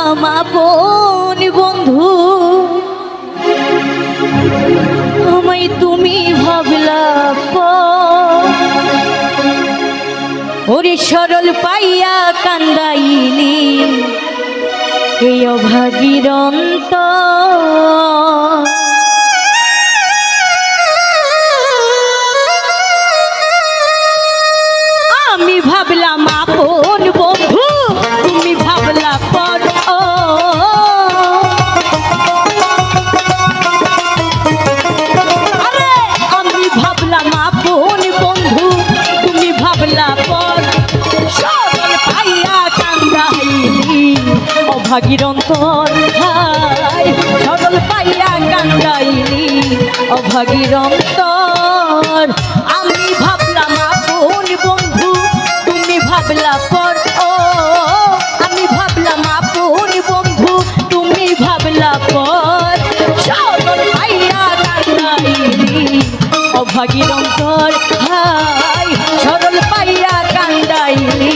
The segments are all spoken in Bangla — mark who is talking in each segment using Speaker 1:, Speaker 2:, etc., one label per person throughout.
Speaker 1: ভাবলাম আপন বন্ধু, আমায় তুমি ভাবলা পর। ওরে সরল পাইয়া কান্দাইলি এই অভাগীর অন্তর। আমি ভাবলাম আপন বন্ধু, তুমি ভাবলা পর। আরে আমি ভাবলাম আপন বন্ধু, তুমি ভাবলা পর। সরল পাইয়া কান্দাইলি অভাগীর অন্তর। হায় সরল পাইয়া কান্দাইলি অভাগীর অন্তর। আমি ভাবলাম আপন বন্ধু, তুমি ভাবলা পর। ও আমি ভাবলাম আপন বন্ধু, তুমি ভাবলা পর। সরল পাইয়া কান্দাইলি অভাগীর অন্তর। হায় সরল পাইয়া কান্দাইলি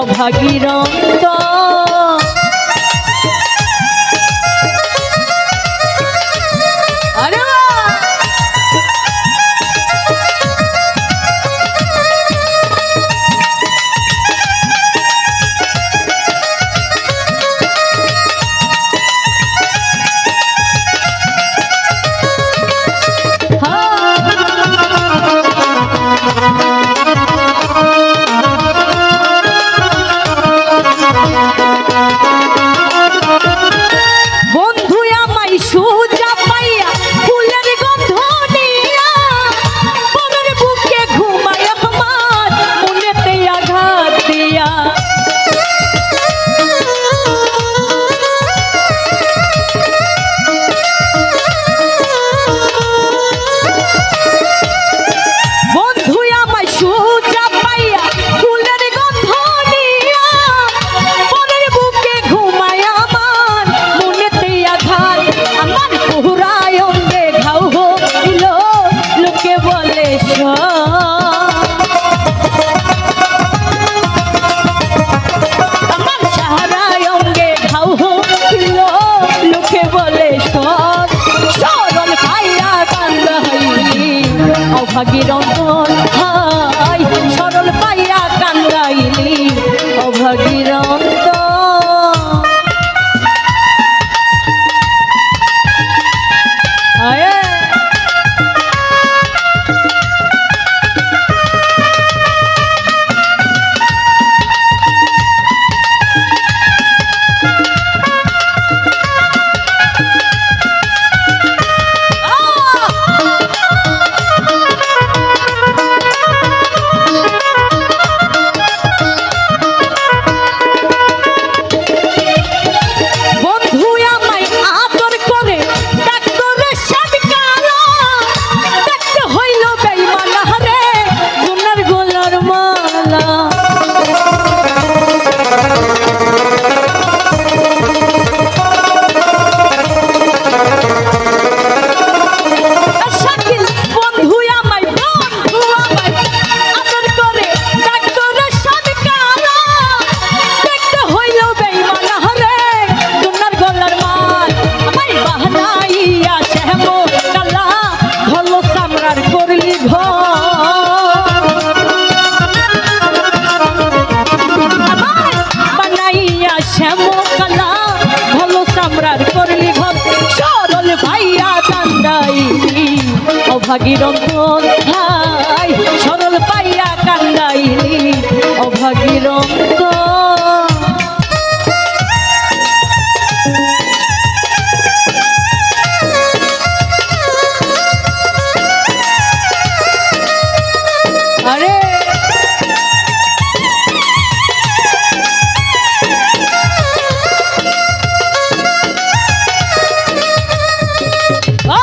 Speaker 1: অভাগীর অন্তর। আরে বন্ধু আমায় সুজা পাইয়া ফুলের গন্ধ নিয়া মনের বুকে ঘুমায় আমার মনেতে আঘাত দিয়া। বন্ধু আমায় সুজা পাইয়া ফুলের গন্ধ নিয়া মনের বুকে ঘুমায় আমার মনেতে আঘাত। আমার পুরায় অঙ্গে ঘাও হইল লোকে বলে আমার সারায় অঙ্গে ঘাও হইল লোকে বলে সরল পাইয়া কান্দাইলি অভাগীর অন্তর। হায় সরল পাইয়া কান্দাইলি অভাগীর অন্তর। আয়ে বন্ধু আমায় আদর করে ডাক্তারের সাদকালা দেখতে হইল বেঈমান রে সোনার গলার মালা। শাকিল বন্ধু আমায় আদর করে ডাক্তারের সাদকালা দেখতে হইল বেঈমান রে সোনার গলার মাল। আমায় বাহানাইয়া শ্যামো কালা ভালো সামরার করলি ঘর। আমায় বানাইয়া শ্যামো কালা ভালো সামরার করলি ঘর। সরল ভাইয়া কান্দাইলি অভাগীর অন্তর। হায় সরল পাইয়া কান্দাইলি অভাগীর অন্তর। আরে ও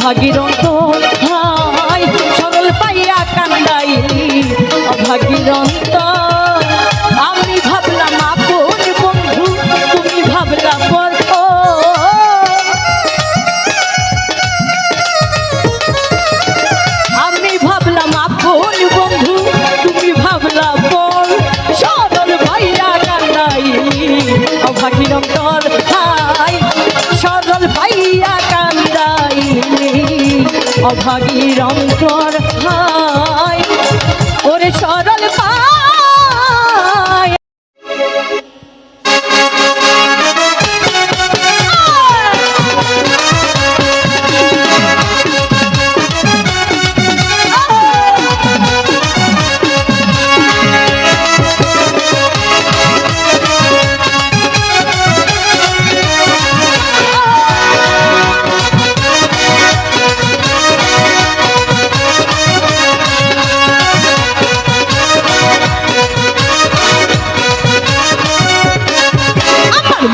Speaker 1: অভাগীর অন্তর হায় সরল পাইয়া কান্দাইলি অভাগীর অন্তর আমি ভাবলাম আপন বন্ধু তুমি ভাবলা পর আমি ভাবলাম আপন বন্ধু তুমি ভাবলা পর সরল পাইয়া কান্দাইলি অভাগীর অন্তর হায় সরল পাইয়া কান্দাইলি অভাগীর অন্তর হায় ওরে সরল পায়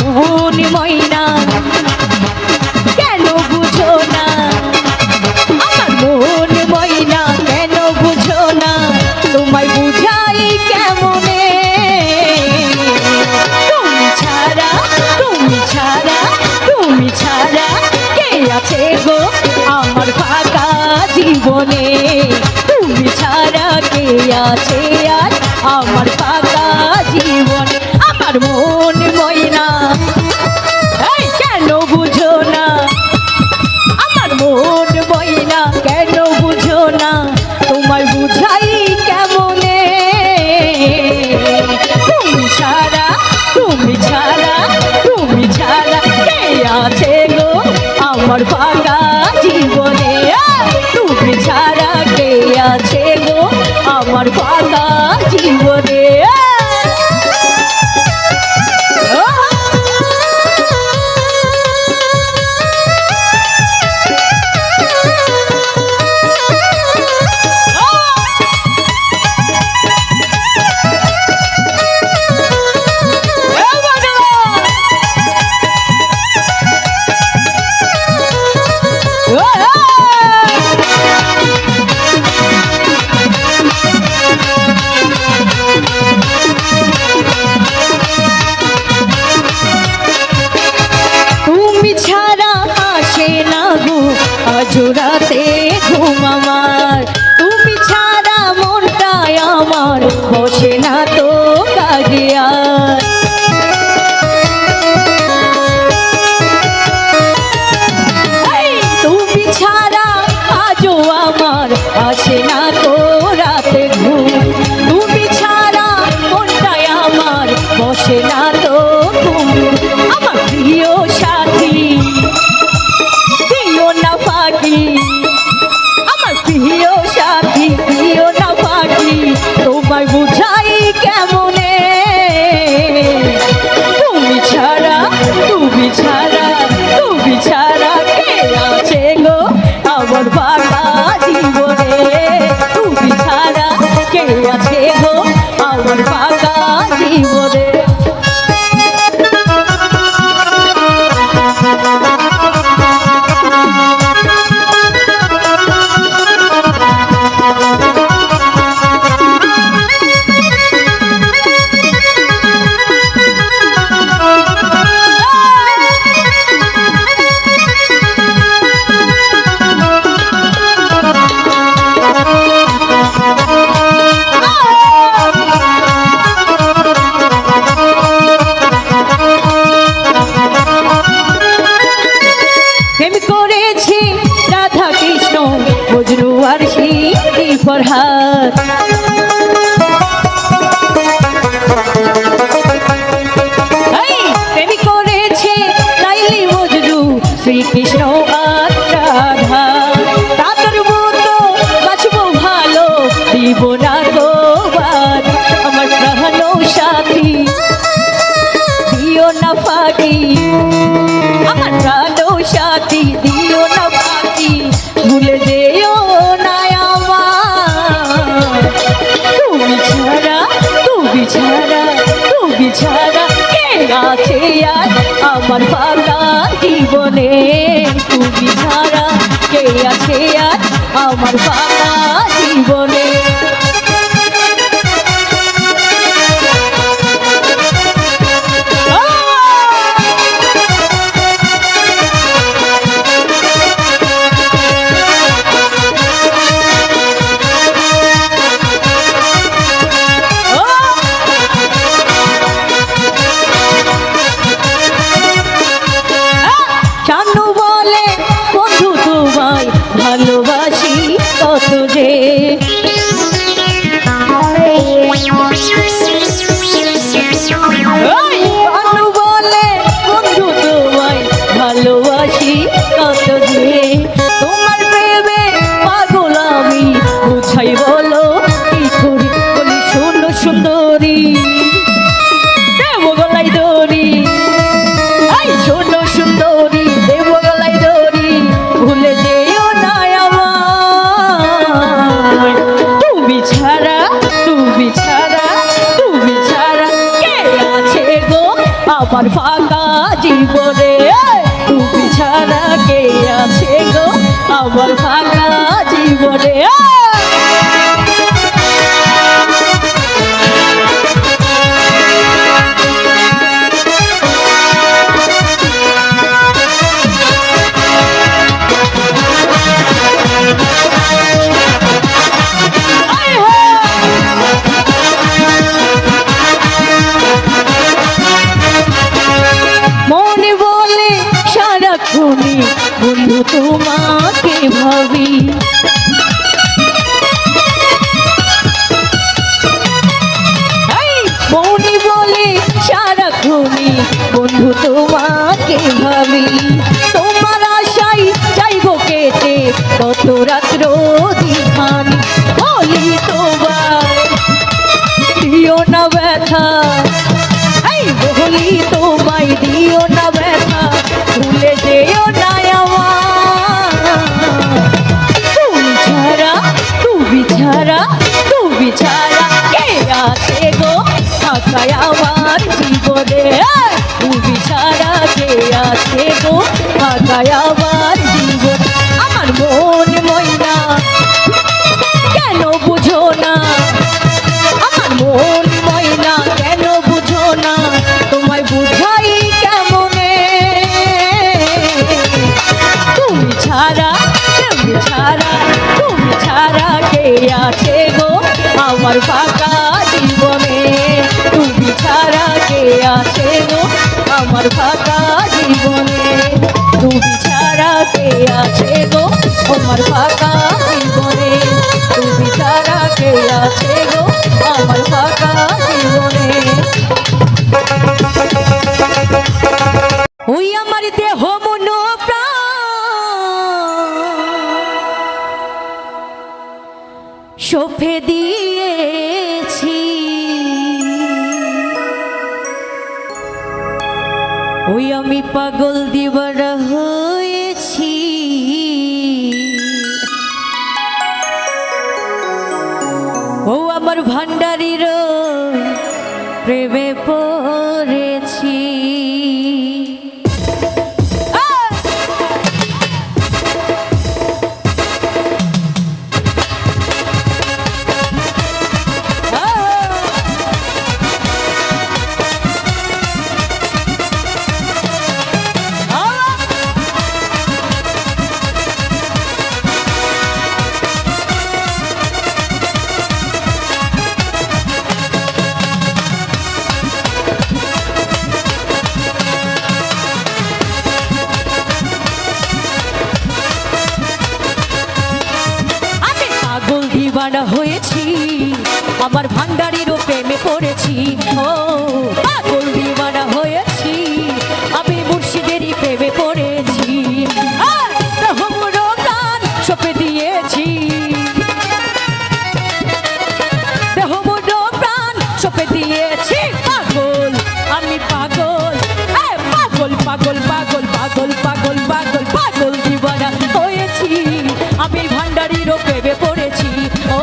Speaker 1: মন ময়না কেন বুঝো না আমার মন ময়না কেন বুঝো না তোমায় বুঝাই কেমনে তুমি ছাড়া তুমি ছাড়া তুমি ছাড়া কে আছে গো আমার ফাঁকা জীবনে তুমি ছাড়া কে আছে আর আমার ফাঁকা জীবনে আমার মন ময়না কেন বুঝো না আমার মন ময়না কেন বুঝো না তোমায় বুঝাই কেমনে তুমি ছাড়া তুমি ছাড়া তুমি ছাড়া কে আছে গো আমার ফাঁকা জীবনে তুমি ছাড়া কে আছে গো আমার ফাঁকা জীবনে জোড়াতে ঘুম আমার তুমি ছাড়া মনটাই আমার বসে না তো কাজে আর তুমি ছাড়া আজও আমার আসে না তো রাতে ঘুম তুমি ছাড়া মনটাই আমার বসে না তো ঘুম আমার প্রিয় সাথী আমার প্রিয় সাথী প্রিয় না পাখি তোমায় বুঝাই কেমনে তুমি ছাড়া তুমি ছাড়া তুমি ছাড়া কে আছে গো আমার ফাঁকা জীবনে তুমি ছাড়া কে আছে গো আমার ফাঁকা জীবনে ফরহাদ প্রেম করেছে লাইলি মজনু শ্রীকৃষ্ণ আর রাধা তাদের মতো বাঁচবো ভালো দিব না তো বাদ আমার প্রাণ সাথী দিও না ফাঁকি আমার প্রাণ সাথী দিও না ফাঁকি ভুলে যেও না তুমি ছাড়া কে আছে আর আমার ফাঁকা জীবনে তুমি ছাড়া কে কে আছে আজ আমার ফাঁকা জীবনে। ভালোবাসি কত যে বন্ধু বলে বন্ধু তোমায় ভালোবাসি কত যে তোমার প্রেমে পাগল আমি বুঝাই বলো কি করি বলি শোনো সুন্দরী দেব গলাই দড়ি শোনো সুন্দরী দেব গলাই দড়ি ভুলে যেও না আমায় তুমি ছাড়া তুমি ছাড়া তুমি ছাড়া কে আছে গো আমার ফাঁকা জীবনে তুমি ছাড়া কে আছে গো আমার ফাঁকা জীবনে। মনে বলে সারাক্ষণই বন্ধু তোমাকে ভাবি মনে বলে সারাক্ষণই বন্ধু তোমাকে ভাবি তোমার আশাই যাইব কেটে কত রাত্র দিখানি বলি তোমার দিও না ব্যথা বলি তোমায় দিও না ব্যথা ভুলে যেও না তুমি ছাড়া তুমি ছাড়া তুমি ছাড়া কে আছে গো ফাঁকায় আমার জীবনে তুমি ছাড়া কে আছে গো ফাঁকায় আমার জীবন। আমার মন ময়না কেন বুঝো না আমার মন ময়না কেন বুঝো না তোমায় বুঝাই কেমনে তুমি ছাড়া তুমি ছাড়া তুমি ছাড়া কে আছে গো আমার ফাঁকা জীবনে তুমি ছাড়া কে আছে গো আমার ফাঁকা জীবনে তুমি ছাড়া কে আছে গো আমার ফাঁকা জীবনে তুমি ছাড়া কে আছে গো আমার ফাঁকা জীবনে। ওই আমার দেহ মন সঁপে দিয়েছি ওই আমি পাগল দিবারা হয়েছি ও আমার ভান্ডারির প্রেমে পড়েছি। দিওয়ানা হয়েছি আমার ভান্ডারিরও প্রেমে পড়েছি ও পাগল দিওয়ানা হয়েছি আমি মুর্শিদেরই প্রেমে পড়েছি রহমুরো গান সঁপে দিয়েছি রহমুরো প্রাণ সঁপে দিয়েছি পাগল আমি পাগল পাগল পাগল পাগল পাগল পাগল পাগল পাগল দিওয়ানা হয়েছি আমি ভান্ডারিরও প্রেমে পড়েছি ও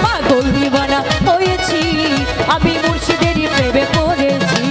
Speaker 1: পাগল দিওয়ানা হয়েছি আমি মুর্শিদেরই প্রেমে পড়েছি।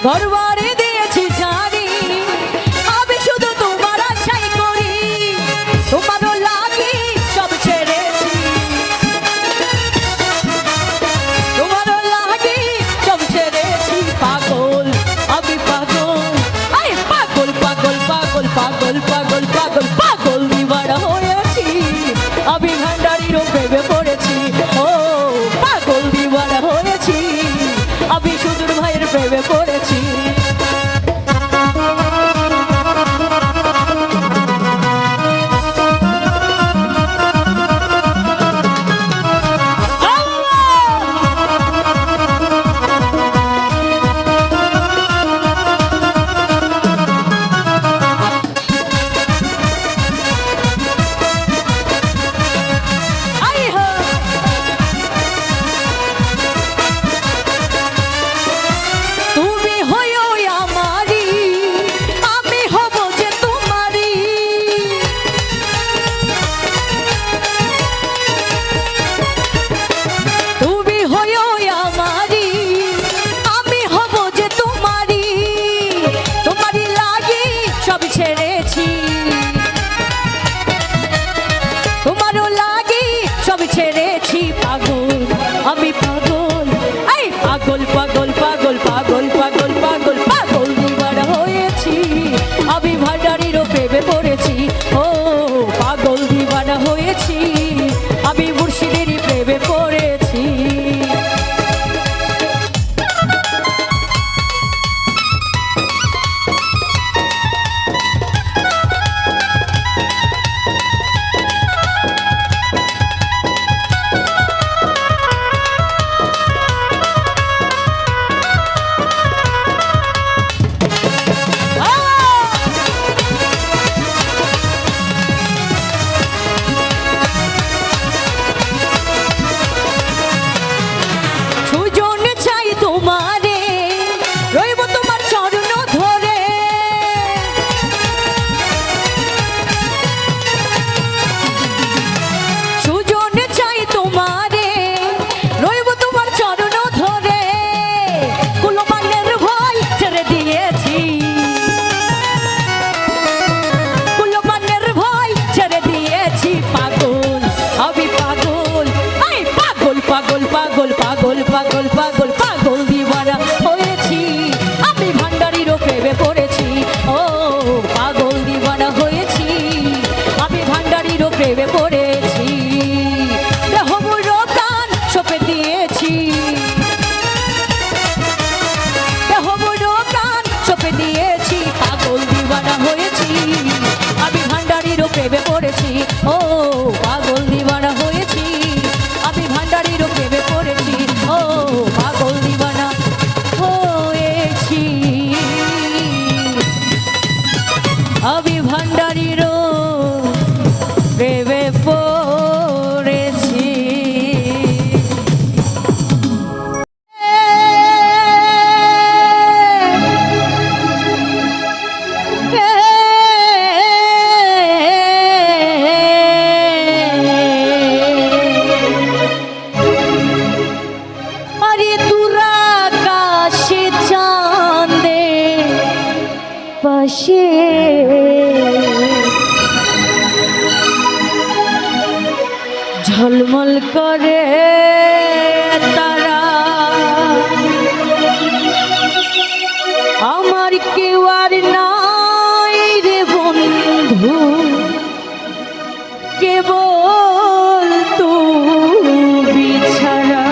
Speaker 1: ঘরবাড়ি দিয়েছি ছাড়ি, আমি শুধু তোমার আশাই করি, তোমারও লাগি সব ছেড়েছি, তোমারও লাগি সব ছেড়েছি। পাগল আমি পাগল, আই পাগল পাগল পাগল পাগল পাগল পাগল পাগল দিবানা হয়েছি, আমি ভান্ডারিরও প্রেমে পড়েছি। ও পাগল দিবানা হয়েছি, আমি সুদূর ভাইয়ের প্রেমে পড়েছি। তুমি হইও আমারি, আমি হব যে তোমারি, তুমি হইও আমারি, আমি হব যে তোমারি, তোমারি লাগি সব ছেড়েছি, তোমারও লাগি সব ছেড়েছি। পাগল আমি পাগল, এই পাগল পাগল পাগল পাগল পাগল পাগল পাগল দিবানা হয়েছি, আমি ভান্ডারিরও প্রেমে পড়েছি। ও পাগল দিবানা হয়েছি, আমি মুর্শিদেরই প্রেমে পড়েছি। সুজন চাই তোমারে, রইব তোমার চরণ ধরে, সুজন চাই তোমারে, রইব তোমার চরণ ধরে, কুলমানের ভয় ছেড়ে দিয়েছি, কুলমানের ভয় ছেড়ে দিয়েছি। পাগল আমি পাগল, আই পাগল পাগল পাগল পাগল পাগল পাগল পাগল দিবানা হয়েছি, আমি ভান্ডারিরও প্রেমে পড়েছি। ও পাগল দিবানা হয়েছি, আমি ভান্ডারিরও প্রেমে পড়েছি। দেহমুর প্রাণ সঁপে দিয়েছি, দেহমুর প্রাণ সঁপে দিয়েছি। পাগল দিবানা হয়েছি, আমি ভান্ডারিরও প্রেমে পড়েছি। ও পাগল দিবানা হয়েছি, আমি ভান্ডারিরও প্রেমে পড়েছি। ও পাগল দিবানা হয়েছি, আমি ভান্ডারিরও প্রেমে পড়েছি। আরে তুরা আকাশে চাঁদে পাশে, ঝলমল করে তারা, আমার কেউ আর নাই রে বন্ধু, কেবল তুমি ছাড়া।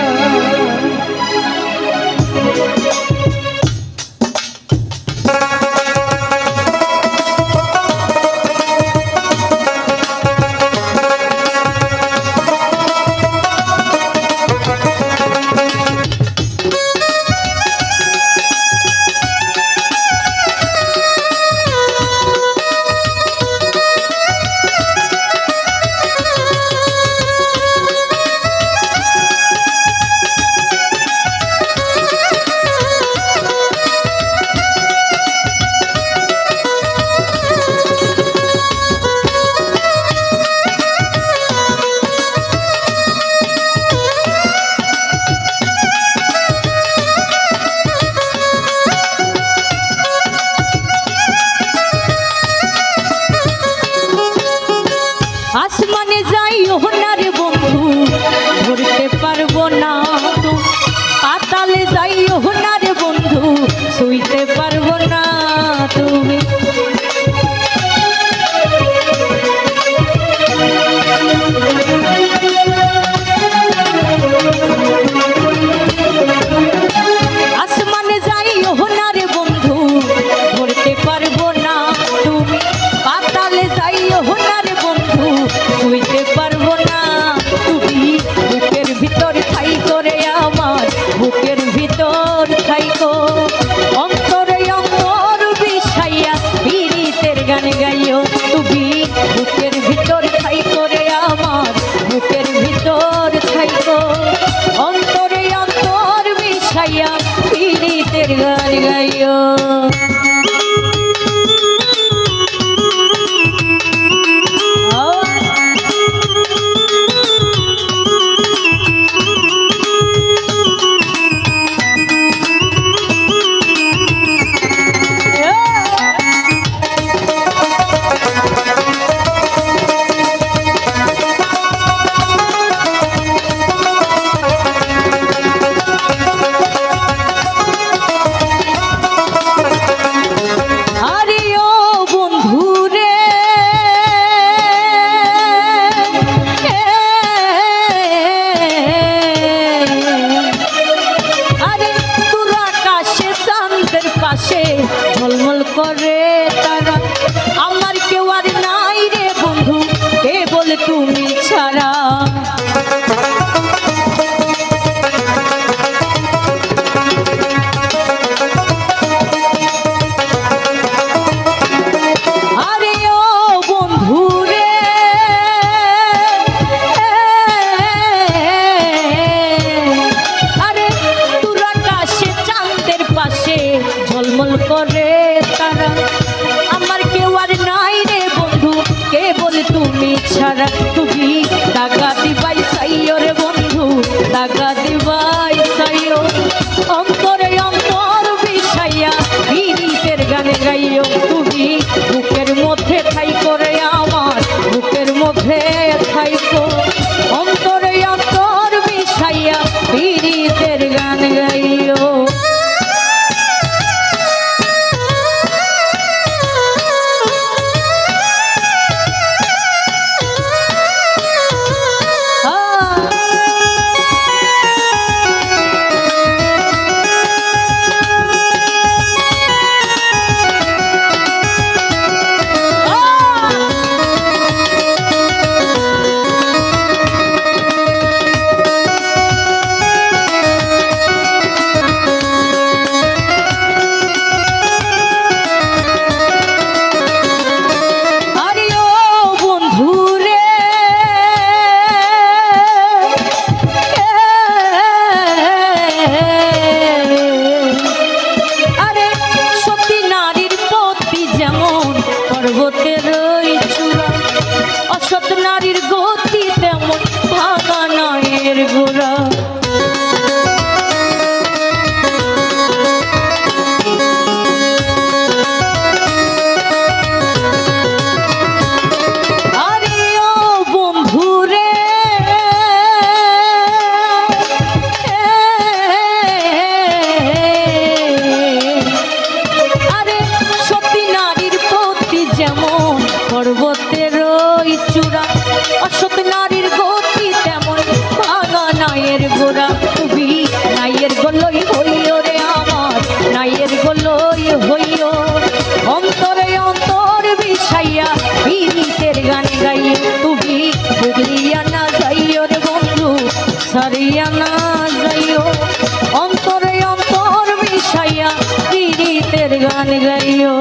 Speaker 1: বিছাইয়া পীড়িতের গান গাইও। ঝলমল করে তারা, আমার কেউ আর নাই রে বন্ধু কেবল তুমি ছাড়া। আরে ও বন্ধু রে, আরে দূর আকাশে চাঁদের পাশে ঝলমল করে তারা, আমার কেউ আর নাই রে বন্ধু কেবল তুমি ছাড়া। তুমি দাগা দিবাই সাইও রে বন্ধু, দাগা দিবাই সাইও, অন্তরে অন্তর বিষাইয়া পীড়িতের গানে গাইও। তুমি বুকের মধ্যে ঠাই করে আমার, বুকের মধ্যে থাইকো, অন্তরে অন্তর বিষাইয়া পীড়িতের গান গাইও। অসৎ নারীর গতি তেমন ভাঙা নয়ের গোড়া। আরে ও বন্ধু রে, আরে সতী নারীর গতি যেমন পর্বতের চূড়া, অসৎ নারীর গতি তেমন ভাঙা নাইয়ের গোড়া। তুমি নাইয়ের গোলই হইও রে আমার, নাইয়ের গোলই হইও, অন্তরে অন্তর বিষাইয়া পীড়িতের গান গাইও। তুমি বুঝলিয়া না যাইও রে বন্ধু, সারিয়া না যাইও, অন্তরে অন্তর বিষাইয়া পীড়িতের গান গাইও।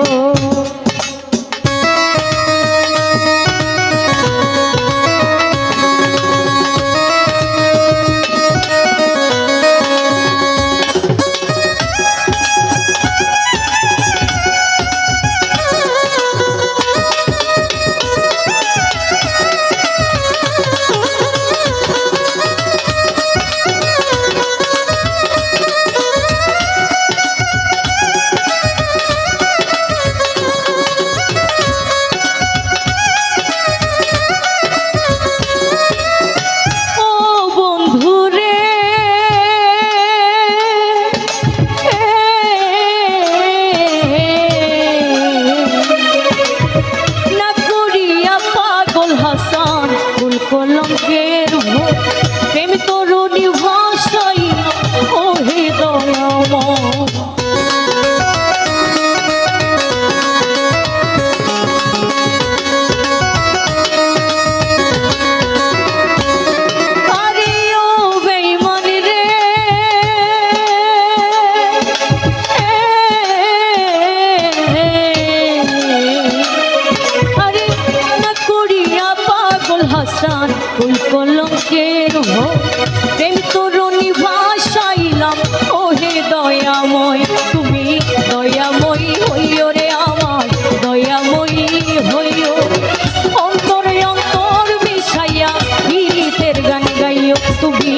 Speaker 1: হে দয়াময় তুমি দয়াময়ী হইও রে আমার দয়াময়ী হইও অন্তরে অন্তর মিশাইয়া গীতের গান গাইও তুমি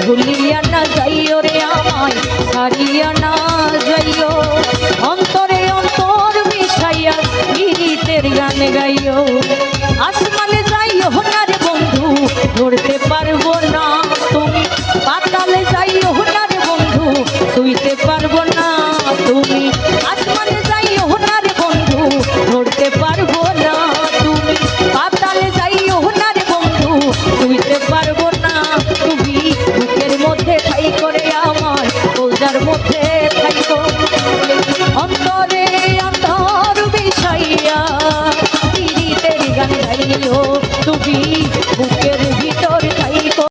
Speaker 1: ভুলিয়া না যাইও রে আমায় ছাড়িয়া না যাইও অন্তরে অন্তর মিশাইয়া গীতের গান গাইও আসমানে যাইও না রে বন্ধু ধরতে পারবো না তুমি পাতালে যাইও না রে বন্ধু শুইতে পারবো না তুমি আসমানে যাইও না রে বন্ধু ধরতে পারবো না তুমি পাতালে যাইও না রে বন্ধু শুইতে পারবো না তুমি বুকের মধ্যে ঠাই করে আমার কলজার মধ্যে থাইকো অন্তরে অন্তর বিষাইয়া গীতের গান গাইও তুমি